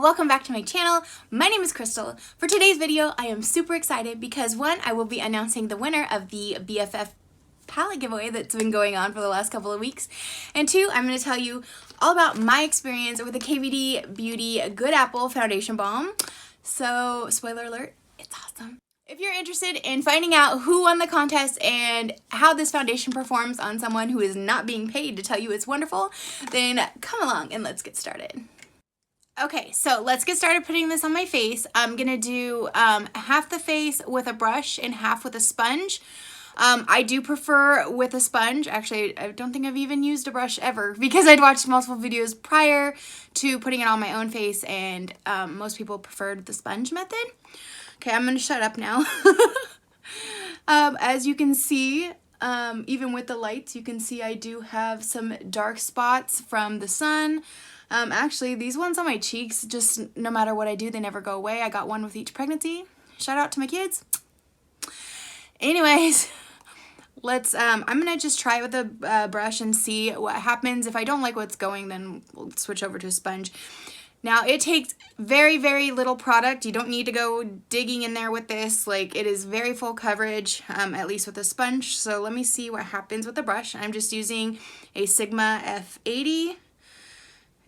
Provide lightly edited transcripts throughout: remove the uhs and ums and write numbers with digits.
welcome back to my channel. My name is Crystal. For today's video, I am super excited because one, I will be announcing the winner of the BFF palette giveaway that's been going on for the last couple of weeks. And two, I'm going to tell you all about my experience with the KVD Beauty Good Apple Foundation Balm. So, spoiler alert, it's awesome. If you're interested in finding out who won the contest and how this foundation performs on someone who is not being paid to tell you it's wonderful, then come along and let's get started. Okay, so let's get started putting this on my face. I'm gonna do half the face with a brush and half with a sponge. I do prefer with a sponge. Actually, I don't think I've even used a brush ever because I'd watched multiple videos prior to putting it on my own face, and most people preferred the sponge method. Okay, I'm gonna shut up now. As you can see, even with the lights, you can see I do have some dark spots from the sun. Actually, these ones on my cheeks, just no matter what I do, they never go away. I got one with each pregnancy. Shout out to my kids. Anyways, let's, I'm gonna just try it with a brush and see what happens. If I don't like what's going, then we'll switch over to a sponge. Now, it takes very, very little product. You don't need to go digging in there with this. Like, it is very full coverage, at least with a sponge. So let me see what happens with the brush. I'm just using a Sigma F80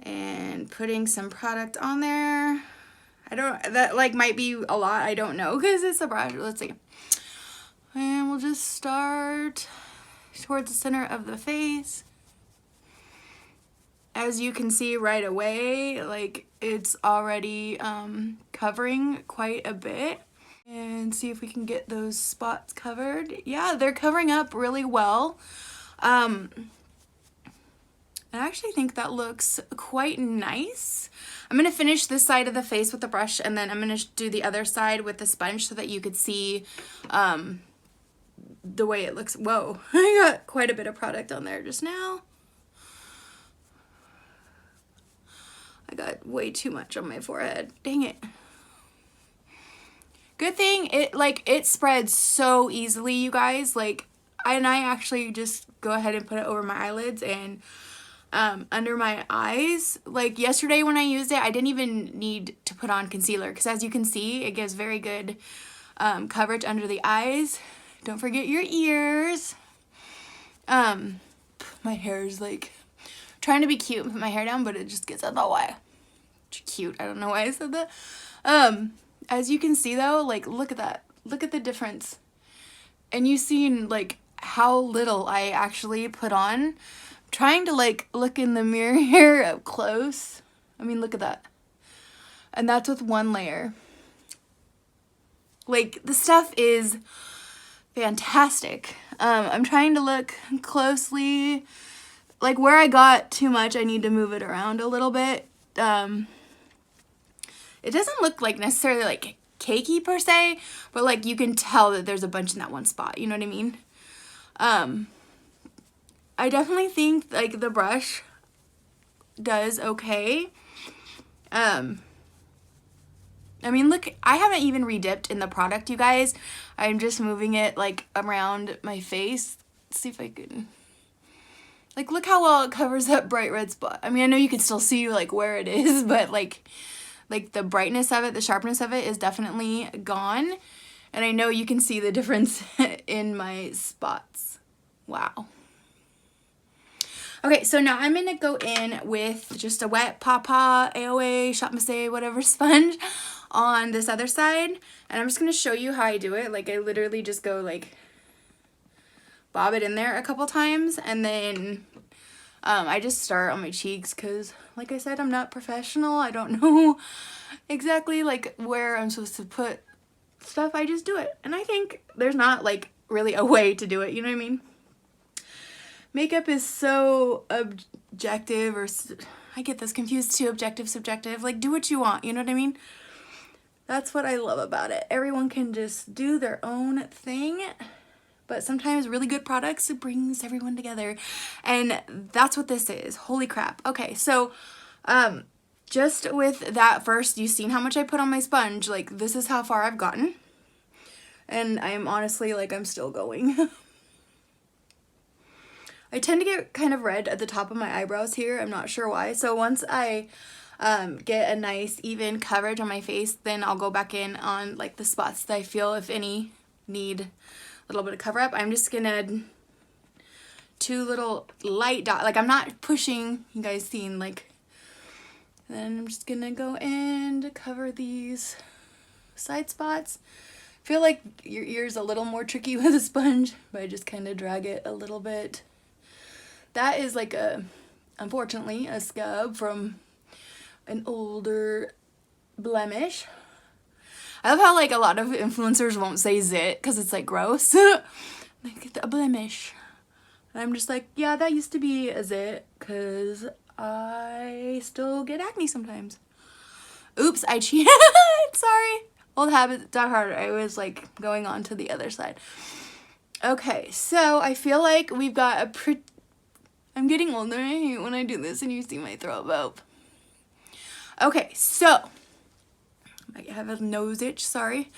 and putting some product on there. That like might be a lot. I don't know because it's a brush. Let's see. And we'll just start towards the center of the face. As you can see right away, like it's already covering quite a bit. And see if we can get those spots covered. Yeah, they're covering up really well. I actually think that looks quite nice. I'm going to finish this side of the face with the brush, and then I'm going to do the other side with the sponge so that you could see the way it looks. Whoa, I got quite a bit of product on there just now. I got way too much on my forehead. Dang it. Good thing it spreads so easily, you guys. And I actually just go ahead and put it over my eyelids and under my eyes. Like yesterday when I used it, I didn't even need to put on concealer because as you can see, it gives very good coverage under the eyes. Don't forget your ears. My hair is like trying to be cute and put my hair down, but it just gets in the way. Cute. I don't know why I said that. As you can see though, like look at that. Look at the difference. And you seen like how little I actually put on. I'm trying to like look in the mirror here up close. I mean, look at that. And that's with one layer. Like the stuff is fantastic. I'm trying to look closely. Like where I got too much, I need to move it around a little bit. It doesn't look like necessarily like cakey per se, but like you can tell that there's a bunch in that one spot, you know what I mean? I definitely think like the brush does okay. I mean, look, I haven't even redipped in the product, you guys. I'm just moving it like around my face. Let's see if I can, like, look how well it covers that bright red spot. I mean, I know you can still see like where it is, but like the brightness of it, the sharpness of it is definitely gone. And I know you can see the difference in my spots. Wow. Okay, so now I'm going to go in with just a wet Papa, AOA, Shop Missy, whatever sponge on this other side. And I'm just going to show you how I do it. Like I literally just go like bob it in there a couple times, and then I just start on my cheeks because like I said, I'm not professional. I don't know exactly like where I'm supposed to put stuff. I just do it, and I think there's not like really a way to do it, you know what I mean? Makeup is so objective, or I get this confused too, objective, subjective. Like do what you want, you know what I mean? That's what I love about it. Everyone can just do their own thing. But sometimes really good products, it brings everyone together. And that's what this is. Holy crap. Okay, so just with that first, you've seen how much I put on my sponge. Like, this is how far I've gotten. And I'm honestly, like, I'm still going. I tend to get kind of red at the top of my eyebrows here. I'm not sure why. So once I get a nice even coverage on my face. Then I'll go back in on like the spots that I feel, if any, need a little bit of cover up. I'm just gonna 2 little light dot, like I'm not pushing, you guys seen, like, then I'm just gonna go in to cover these side spots. I feel like your ear's a little more tricky with a sponge, but I just kind of drag it a little bit. That is like unfortunately, a scab from an older blemish. I love how like a lot of influencers won't say zit because it's like gross. Like a blemish. And I'm just like, yeah, that used to be a zit because I still get acne sometimes. Oops, I cheated. Sorry. Old habits die hard. I was like going on to the other side. Okay, so I feel like we've got a pretty... I'm getting older. I hate when I do this and you see my throat bulb. Okay, so I have a nose itch, sorry.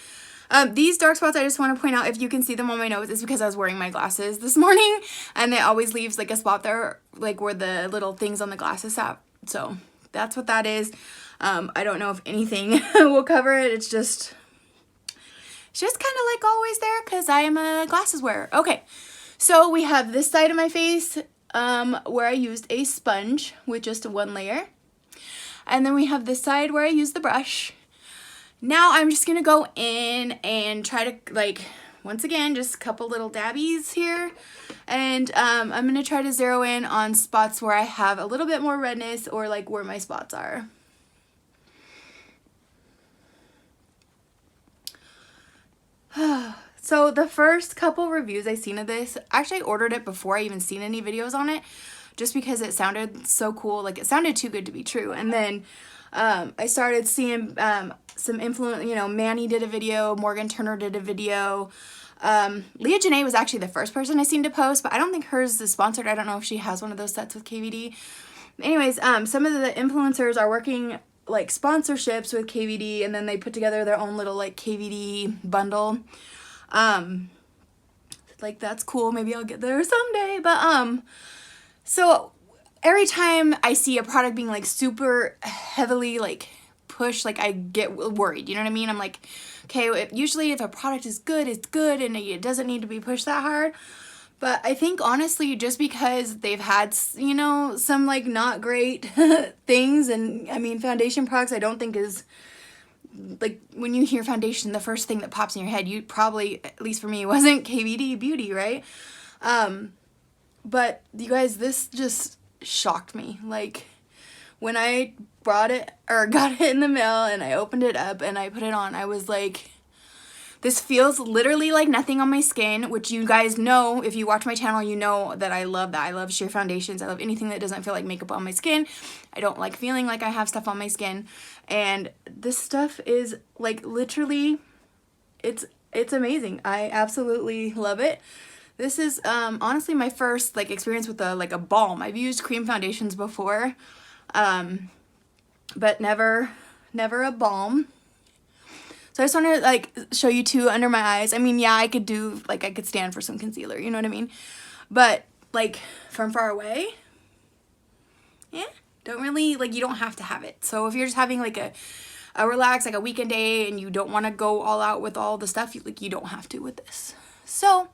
These dark spots, I just want to point out, if you can see them on my nose, is because I was wearing my glasses this morning, and it always leaves like a spot there, like where the little things on the glasses have. So that's what that is. I don't know if anything will cover it. It's just kind of like always there because I am a glasses wearer. Okay, so we have this side of my face where I used a sponge with just 1 layer. And then we have this side where I used the brush. Now I'm just going to go in and try to, like, once again, just a couple little dabbies here. And I'm going to try to zero in on spots where I have a little bit more redness or like where my spots are. So the first couple reviews I seen of this, actually I ordered it before I even seen any videos on it, just because it sounded so cool. Like it sounded too good to be true. And then I started seeing some influence, you know, Manny did a video, Morgan Turner did a video. Leah Janae was actually the first person I seen to post, but I don't think hers is sponsored. I don't know if she has one of those sets with KVD. Anyways, some of the influencers are working like sponsorships with KVD, and then they put together their own little like KVD bundle. Like that's cool. Maybe I'll get there someday. But so every time I see a product being like super heavily like pushed, like I get worried. You know what I mean? I'm like, okay, usually if a product is good, it's good, and it doesn't need to be pushed that hard. But I think honestly, just because they've had, you know, some like not great things, and I mean, foundation products I don't think is, like when you hear foundation, the first thing that pops in your head, you probably, at least for me, wasn't KVD beauty, right? But you guys, this just shocked me. Like when I brought it or got it in the mail and I opened it up and I put it on, I was like, this feels literally like nothing on my skin, which you guys know, if you watch my channel, you know that I love that. I love sheer foundations. I love anything that doesn't feel like makeup on my skin. I don't like feeling like I have stuff on my skin. And this stuff is like literally, it's amazing. I absolutely love it. This is honestly my first like experience with a balm. I've used cream foundations before, but never a balm. So I just want to like show you 2 under my eyes. I mean, yeah, I could do, like, I could stand for some concealer, you know what I mean? But like from far away, yeah, don't really, like, you don't have to have it. So if you're just having like a relax, like a weekend day, and you don't want to go all out with all the stuff, you don't have to with this. So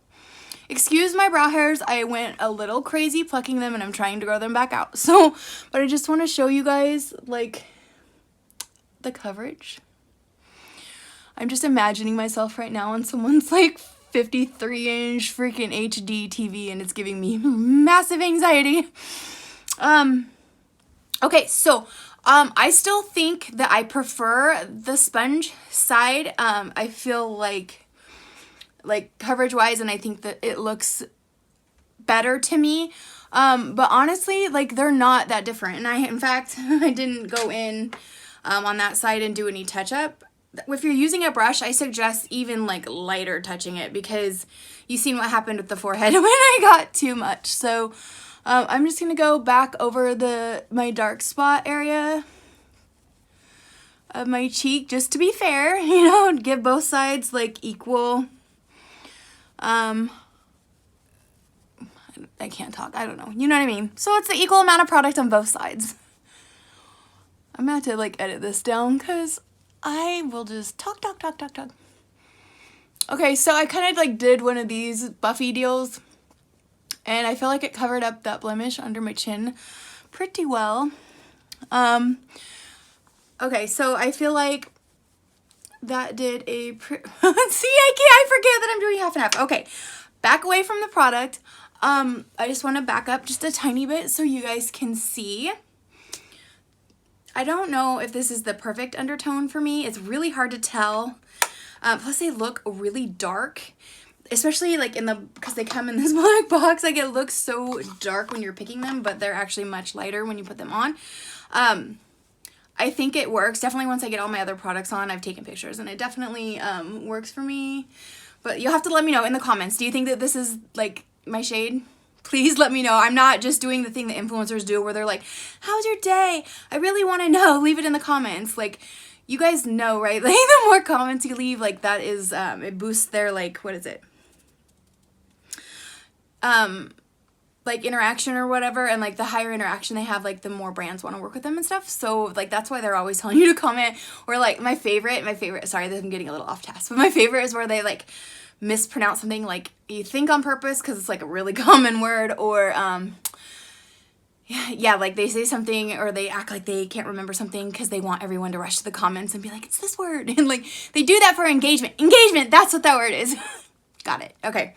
excuse my brow hairs. I went a little crazy plucking them, and I'm trying to grow them back out. So, but I just want to show you guys like the coverage. I'm just imagining myself right now on someone's like 53-inch freaking HD TV, and it's giving me massive anxiety. Okay, so I still think that I prefer the sponge side. I feel like coverage wise, and I think that it looks better to me. But honestly, like they're not that different. And in fact, I didn't go in on that side and do any touch up. If you're using a brush, I suggest even like lighter touching it, because you've seen what happened with the forehead when I got too much. So I'm just gonna go back over my dark spot area of my cheek, just to be fair, you know, give both sides like equal. I can't talk. I don't know. You know what I mean? So it's the equal amount of product on both sides. I'm gonna have to like edit this down because I will just talk. Okay, so I kind of like did one of these Buffy deals, and I feel like it covered up that blemish under my chin pretty well. Okay, so I feel like that did a see, I forget that I'm doing half and half. Okay, back away from the product. I just want to back up just a tiny bit so you guys can see. I don't know if this is the perfect undertone for me. It's really hard to tell. Plus they look really dark, especially like because they come in this black box. Like it looks so dark when you're picking them, but they're actually much lighter when you put them on. I think it works. Definitely once I get all my other products on, I've taken pictures and it definitely works for me. But you'll have to let me know in the comments. Do you think that this is like my shade? Please let me know. I'm not just doing the thing that influencers do where they're like, how's your day? I really want to know. Leave it in the comments. Like, you guys know, right? Like, the more comments you leave, like, that is, it boosts their, like, what is it? Like, interaction or whatever. And, like, the higher interaction they have, like, the more brands want to work with them and stuff. So, like, that's why they're always telling you to comment. Or, like, my favorite, sorry, I'm getting a little off task. But my favorite is where they, like, mispronounce something, like, you think on purpose because it's, like, a really common word. Or, yeah, like they say something or they act like they can't remember something because they want everyone to rush to the comments and be like, it's this word. And like, they do that for engagement. Engagement, that's what that word is. Got it. Okay.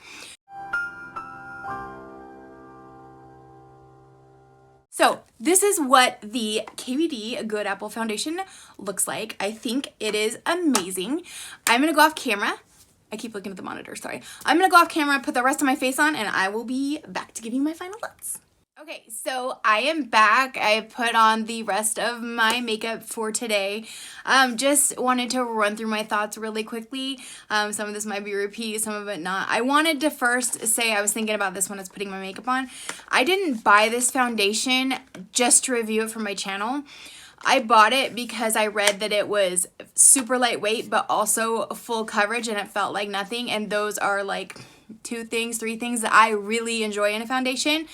So this is what the KVD Good Apple Foundation looks like. I think it is amazing. I'm going to go off camera. I keep looking at the monitor, sorry. I'm going to go off camera, put the rest of my face on, and I will be back to give you my final thoughts. Okay, so I am back. I put on the rest of my makeup for today. Just wanted to run through my thoughts really quickly. Some of this might be repeat, some of it not. I wanted to first say, I was thinking about this when I was putting my makeup on. I didn't buy this foundation just to review it for my channel. I bought it because I read that it was super lightweight, but also full coverage, and it felt like nothing. And those are like three things that I really enjoy in a foundation.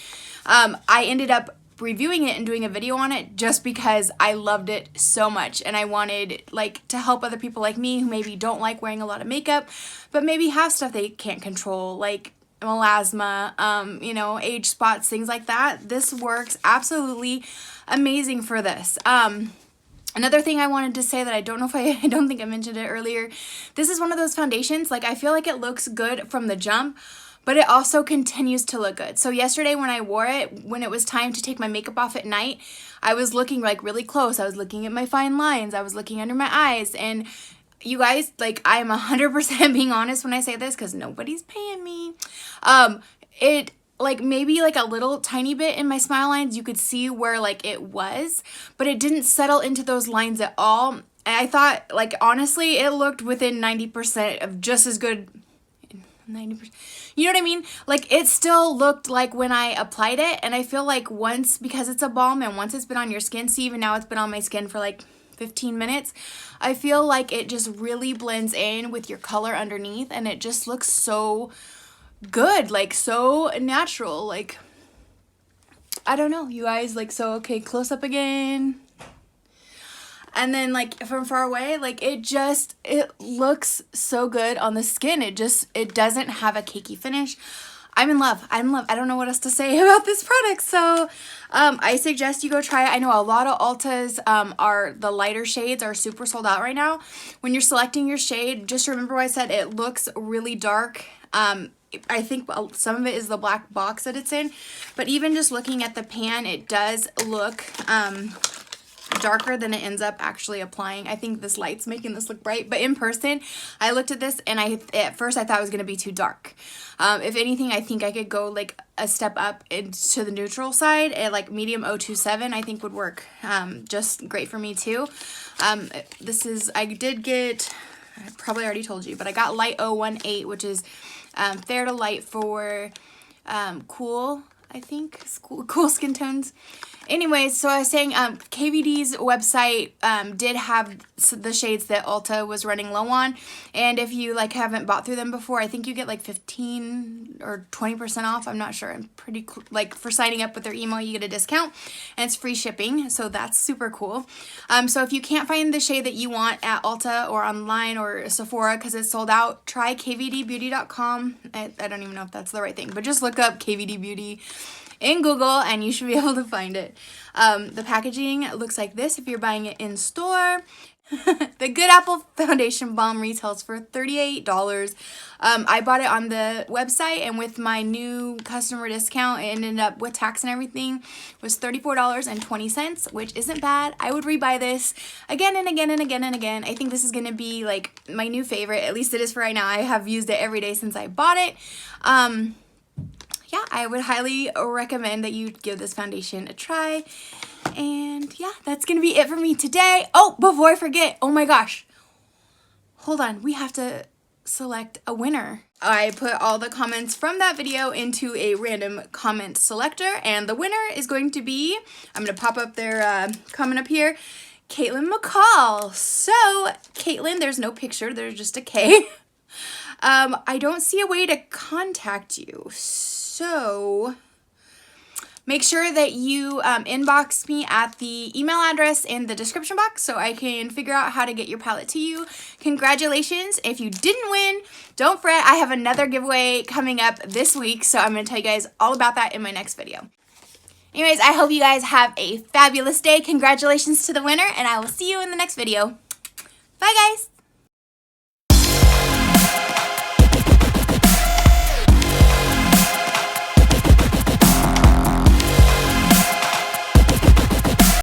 I ended up reviewing it and doing a video on it just because I loved it so much, and I wanted like to help other people like me who maybe don't like wearing a lot of makeup but maybe have stuff they can't control, like melasma, you know, age spots, things like that. This works absolutely amazing for this. Another thing I wanted to say that I don't know if I don't think I mentioned it earlier. This is one of those foundations, like I feel like it looks good from the jump, but it also continues to look good. So yesterday when I wore it, when it was time to take my makeup off at night, I was looking like really close. I was looking at my fine lines. I was looking under my eyes. And you guys, like, I am 100% being honest when I say this because nobody's paying me. It, like, maybe like a little tiny bit in my smile lines, you could see where like it was, but it didn't settle into those lines at all. And I thought, like, honestly, it looked within 90% of just as good. 90%. You know what I mean? Like, it still looked like when I applied it, and I feel like once, because it's a balm and once it's been on your skin, see, even now it's been on my skin for like 15 minutes, I feel like it just really blends in with your color underneath, and it just looks so good, like so natural. Like, I don't know, you guys, like, so okay, close up again. And then, like, from far away, like, it looks so good on the skin. It doesn't have a cakey finish. I'm in love. I don't know what else to say about this product. So, I suggest you go try it. I know a lot of Ultas, the lighter shades are super sold out right now. When you're selecting your shade, just remember what I said, it looks really dark. I think some of it is the black box that it's in. But even just looking at the pan, it does look, darker than it ends up actually applying. I think this light's making this look bright, but in person I looked at this and at first I thought it was going to be too dark. If anything, I think I could go like a step up into the neutral side, and like medium 027 I think would work just great for me too. I did get, I probably already told you, but I got light 018, which is fair to light for cool, I think, cool skin tones. Anyways, so I was saying KVD's website did have the shades that Ulta was running low on, and if you like haven't bought through them before, I think you get like 15 or 20% off. I'm not sure. I'm pretty like for signing up with their email, you get a discount, and it's free shipping, so that's super cool. So if you can't find the shade that you want at Ulta or online or Sephora because it's sold out, try kvdbeauty.com. I don't even know if that's the right thing, but just look up KVD Beauty in Google and you should be able to find it. The packaging looks like this if you're buying it in store. The Good Apple Foundation Balm retails for $38. I bought it on the website, and with my new customer discount, it ended up with tax and everything was $34.20, which isn't bad. I would rebuy this again and again and again and again. I think this is going to be like my new favorite. At least it is for right now. I have used it every day since I bought it. Yeah, I would highly recommend that you give this foundation a try. And yeah, that's going to be it for me today. Oh, before I forget, oh my gosh. Hold on, we have to select a winner. I put all the comments from that video into a random comment selector, and the winner is going to be, I'm going to pop up their comment up here, Caitlin McCall. So, Caitlin, there's no picture, there's just a K. I don't see a way to contact you. So make sure that you inbox me at the email address in the description box so I can figure out how to get your palette to you. Congratulations. If you didn't win, don't fret. I have another giveaway coming up this week, so I'm going to tell you guys all about that in my next video. Anyways, I hope you guys have a fabulous day. Congratulations to the winner, and I will see you in the next video. Bye, guys.